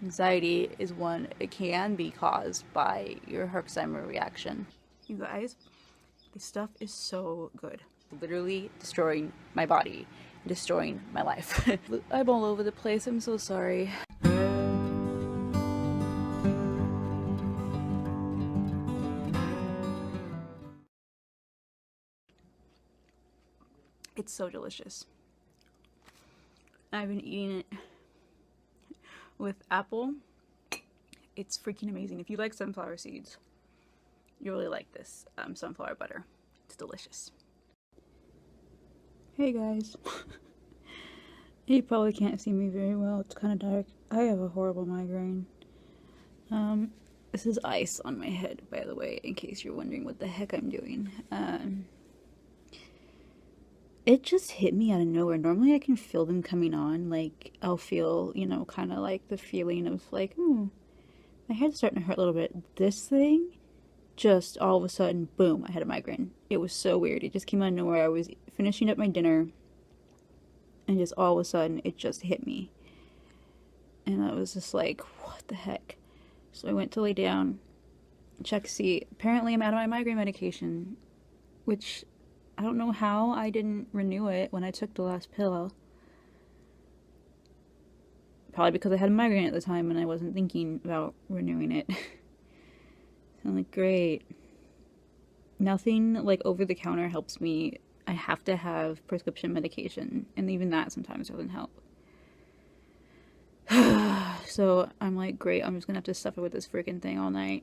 Anxiety is one, it can be caused by your Herxheimer reaction. You guys, this stuff is so good. Literally destroying my body, destroying my life. I'm all over the place, I'm so sorry. It's so delicious. I've been eating it with apple. It's freaking amazing. If you like sunflower seeds, you really like this sunflower butter. It's delicious. Hey guys. You probably can't see me very well. It's kind of dark. I have a horrible migraine. This is ice on my head, by the way, in case you're wondering what the heck I'm doing. It just hit me out of nowhere. Normally I can feel them coming on. Like, I'll feel, you know, kind of like the feeling of like, my head's starting to hurt a little bit. This thing, just all of a sudden, boom, I had a migraine. It was so weird. It just came out of nowhere. I was finishing up my dinner, and just all of a sudden, it just hit me. And I was just like, what the heck? So I went to lay down, check to see. Apparently I'm out of my migraine medication, which I don't know how I didn't renew it when I took the last pill. Probably because I had a migraine at the time and I wasn't thinking about renewing it. I'm like, great. Nothing like over the counter helps me. I have to have prescription medication, and even that sometimes doesn't help. So I'm like, great, I'm just gonna have to suffer with this freaking thing all night.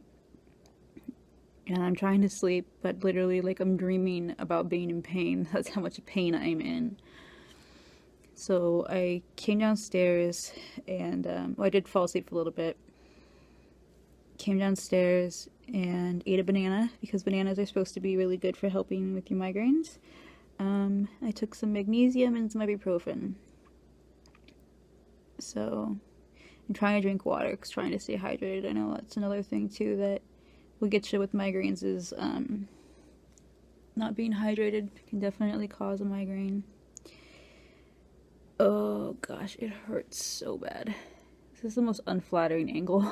And I'm trying to sleep, but literally, like, I'm dreaming about being in pain. That's how much pain I'm in. So I came downstairs, and well, I did fall asleep for a little bit. Came downstairs and ate a banana, because bananas are supposed to be really good for helping with your migraines. I took some magnesium and some ibuprofen. So I'm trying to drink water, because trying to stay hydrated. I know that's another thing too that will get you with migraines is not being hydrated can definitely cause a migraine. Oh gosh, it hurts so bad. This is the most unflattering angle.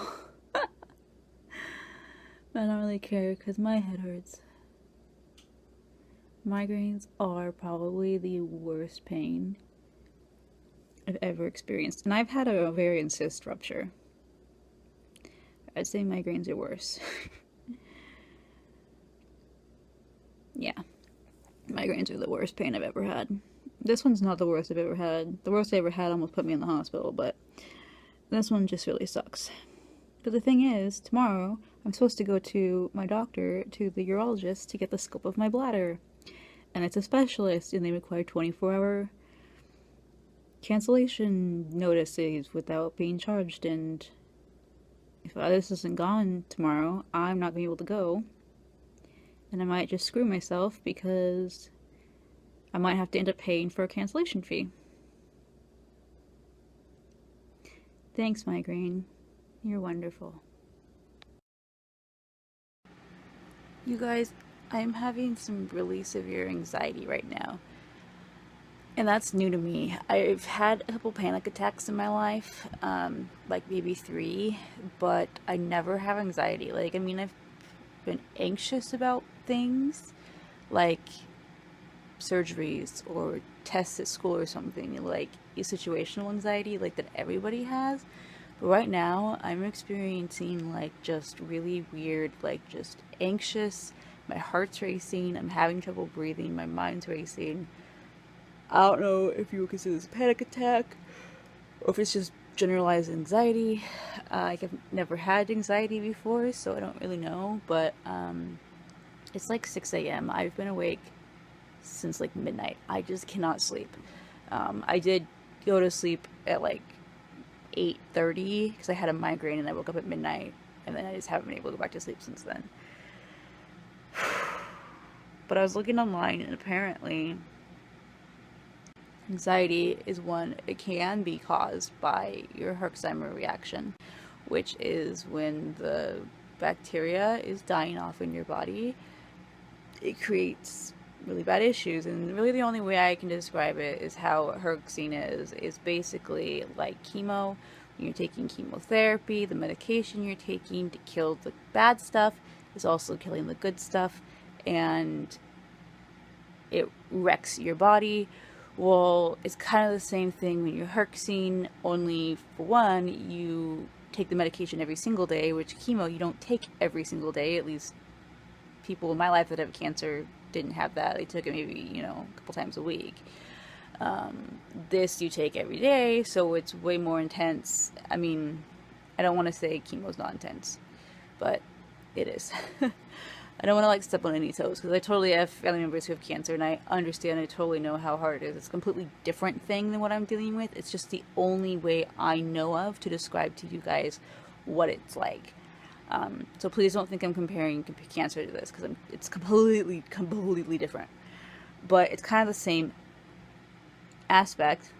I don't really care because my head hurts. Migraines are probably the worst pain I've ever experienced. And I've had a ovarian cyst rupture. I'd say migraines are worse. Yeah. Migraines are the worst pain I've ever had. This one's not the worst I've ever had. The worst I ever had almost put me in the hospital, but this one just really sucks. But the thing is, tomorrow I'm supposed to go to my doctor, to the urologist, to get the scope of my bladder. And it's a specialist, and they require 24-hour cancellation notices without being charged. And if this isn't gone tomorrow, I'm not going to be able to go. And I might just screw myself because I might have to end up paying for a cancellation fee. Thanks, migraine. You're wonderful. You guys, I'm having some really severe anxiety right now. And that's new to me. I've had a couple panic attacks in my life, like maybe 3, but I never have anxiety. Like, I mean, I've been anxious about things, like surgeries or tests at school or something, like situational anxiety, like that everybody has. But right now, I'm experiencing like just really weird, like just anxious. My heart's racing. I'm having trouble breathing. My mind's racing. I don't know if you would consider this a panic attack or if it's just generalized anxiety. I've never had anxiety before, so I don't really know. But it's like 6 a.m. I've been awake since like midnight. I just cannot sleep. I did go to sleep at like 8:30 because I had a migraine and I woke up at midnight, and then I just haven't been able to go back to sleep since then. But I was looking online, and apparently anxiety is one, it can be caused by your Herxheimer reaction, which is when the bacteria is dying off in your body. It creates really bad issues, and really the only way I can describe it is how Herxine is basically like chemo You're taking chemotherapy, the medication you're taking to kill the bad stuff is also killing the good stuff, and it wrecks your body. Well, it's kind of the same thing when you're herxing, only for one, you take the medication every single day, which chemo you don't take every single day. At least people in my life that have cancer didn't have that. They took it maybe, a couple times a week. This you take every day, so it's way more intense. I mean, I don't want to say chemo's not intense, but it is. I don't want to step on any toes, because I totally have family members who have cancer, and I understand, I totally know how hard it is. It's a completely different thing than what I'm dealing with. It's just the only way I know of to describe to you guys what it's like. So please don't think I'm comparing cancer to this, because it's completely different. But it's kind of the same aspect,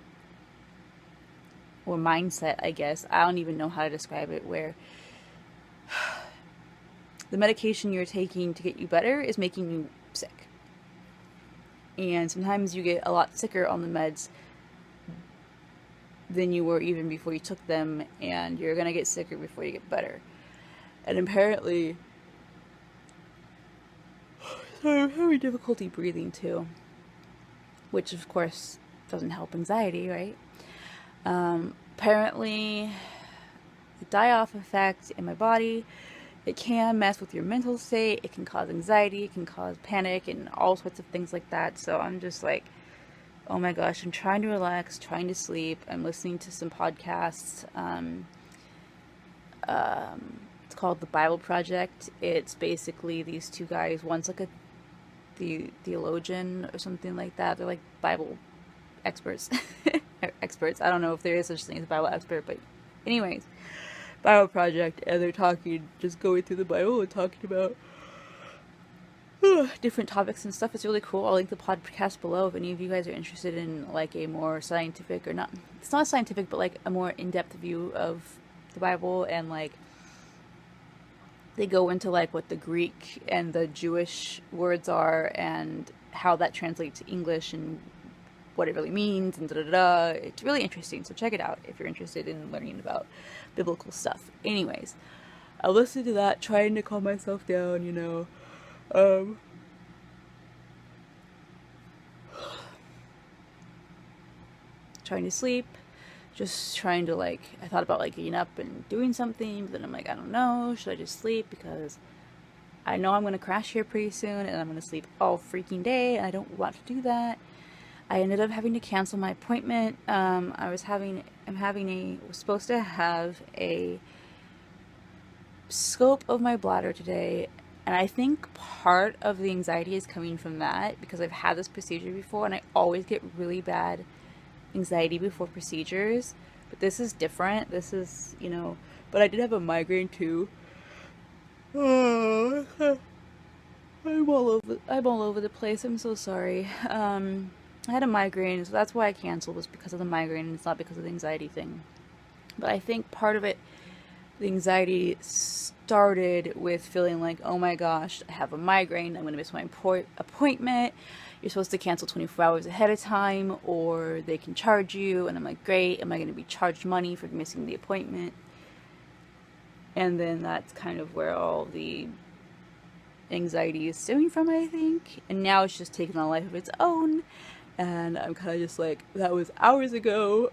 or mindset, I guess. I don't even know how to describe it, where the medication you're taking to get you better is making you sick. And sometimes you get a lot sicker on the meds than you were even before you took them, and you're going to get sicker before you get better. And apparently, sorry, I'm having difficulty breathing too, which of course doesn't help anxiety, right? Apparently, the die-off effect in my body, it can mess with your mental state, it can cause anxiety, it can cause panic, and all sorts of things like that. So I'm just like, oh my gosh, I'm trying to relax, trying to sleep. I'm listening to some podcasts. It's called The Bible Project. It's basically these two guys. One's like a theologian or something like that. They're like Bible experts. Experts. I don't know if there is such thing as a Bible expert, but anyways, Bible Project, and they're talking, just going through the Bible and talking about different topics and stuff. It's really cool. I'll link the podcast below if any of you guys are interested in a more scientific, or not, it's not scientific, but a more in-depth view of the Bible, and they go into what the Greek and the Jewish words are and how that translates to English and what it really means, and It's really interesting, so check it out if you're interested in learning about biblical stuff. Anyways, I listened to that, trying to calm myself down, trying to sleep, just trying to I thought about getting up and doing something, but then I'm like, I don't know, should I just sleep, because I know I'm going to crash here pretty soon, and I'm going to sleep all freaking day, and I don't want to do that. I ended up having to cancel my appointment. Was supposed to have a scope of my bladder today, and I think part of the anxiety is coming from that, because I've had this procedure before, and I always get really bad anxiety before procedures, but this is different. This is, but I did have a migraine too. I'm all over the place. I'm so sorry. I had a migraine, so that's why I canceled, was because of the migraine, and it's not because of the anxiety thing. But I think part of it, the anxiety started with feeling like, oh my gosh, I have a migraine, I'm going to miss my appointment. You're supposed to cancel 24 hours ahead of time, or they can charge you. And I'm like, great, am I going to be charged money for missing the appointment? And then that's kind of where all the anxiety is stemming from, I think. And now it's just taken on a life of its own. And I'm kind of just like, that was hours ago.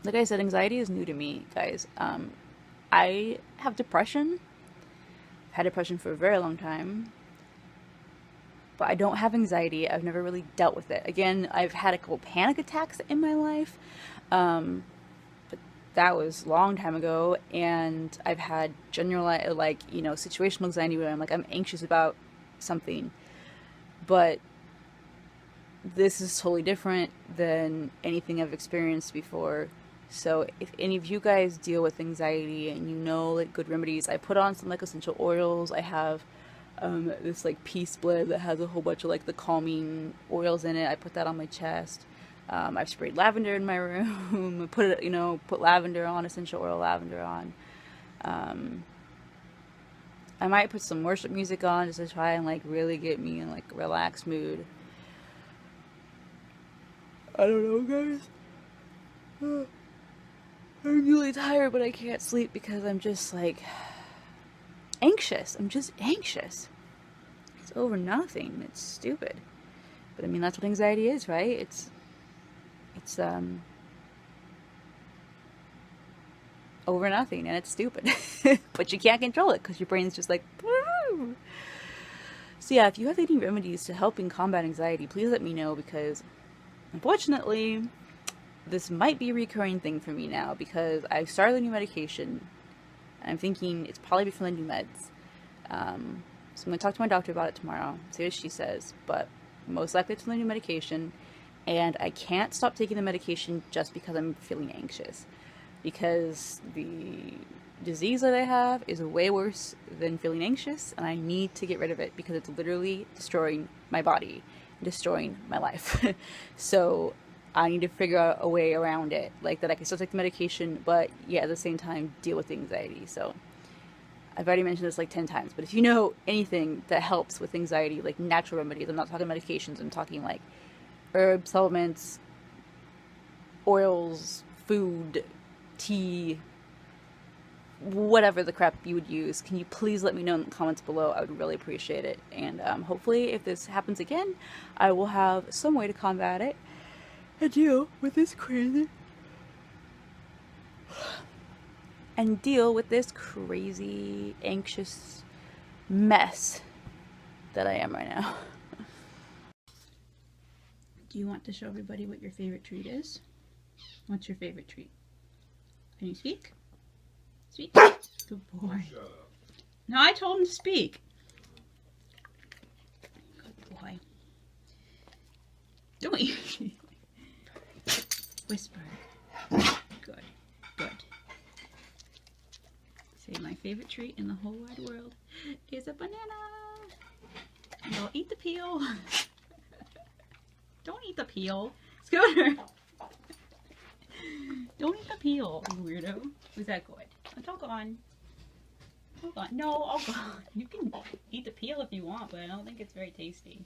Like I said, anxiety is new to me, guys. I have depression. I've had depression for a very long time. But I don't have anxiety. I've never really dealt with it. Again, I've had a couple panic attacks in my life. But that was a long time ago. And I've had general, situational anxiety where I'm anxious about something. But this is totally different than anything I've experienced before. So if any of you guys deal with anxiety and good remedies, I put on some essential oils. I have this peace blend that has a whole bunch of the calming oils in it. I put that on my chest. I've sprayed lavender in my room. I put lavender on, essential oil lavender on. I might put some worship music on just to try and really get me in a relaxed mood. I don't know, guys. I'm really tired, but I can't sleep because I'm just like anxious. I'm just anxious. It's over nothing. It's stupid. But I mean, that's what anxiety is, right? It's over nothing, and it's stupid. But you can't control it because your brain's just like, woo! So yeah, if you have any remedies to helping combat anxiety, please let me know, because unfortunately, this might be a recurring thing for me now, because I started a new medication. And I'm thinking it's probably from the new meds. So I'm going to talk to my doctor about it tomorrow, see what she says. But most likely it's from the new medication. And I can't stop taking the medication just because I'm feeling anxious. Because the disease that I have is way worse than feeling anxious. And I need to get rid of it because it's literally destroying my body, destroying my life. So I need to figure out a way around it, like that I can still take the medication, but yeah, at the same time deal with the anxiety. So I've already mentioned this like 10 times, but if you know anything that helps with anxiety, like natural remedies, I'm not talking medications, I'm talking like herbs, supplements, oils, food, tea, whatever the crap you would use, can you please let me know in the comments below? I would really appreciate it. And hopefully if this happens again, I will have some way to combat it and deal with this crazy anxious mess that I am right now. Do you want to show everybody what your favorite treat is? What's your favorite treat? Can you speak? Speak. Good boy. Shut up. No, I told him to speak. Good boy. Don't you? Whisper. Good. Good. Say my favorite treat in the whole wide world is a banana. You'll eat the peel. Don't eat the peel. Scooter. Don't eat the peel, you weirdo. Was that good? Hold on. Hold on. No, I'll go. You can eat the peel if you want, but I don't think it's very tasty.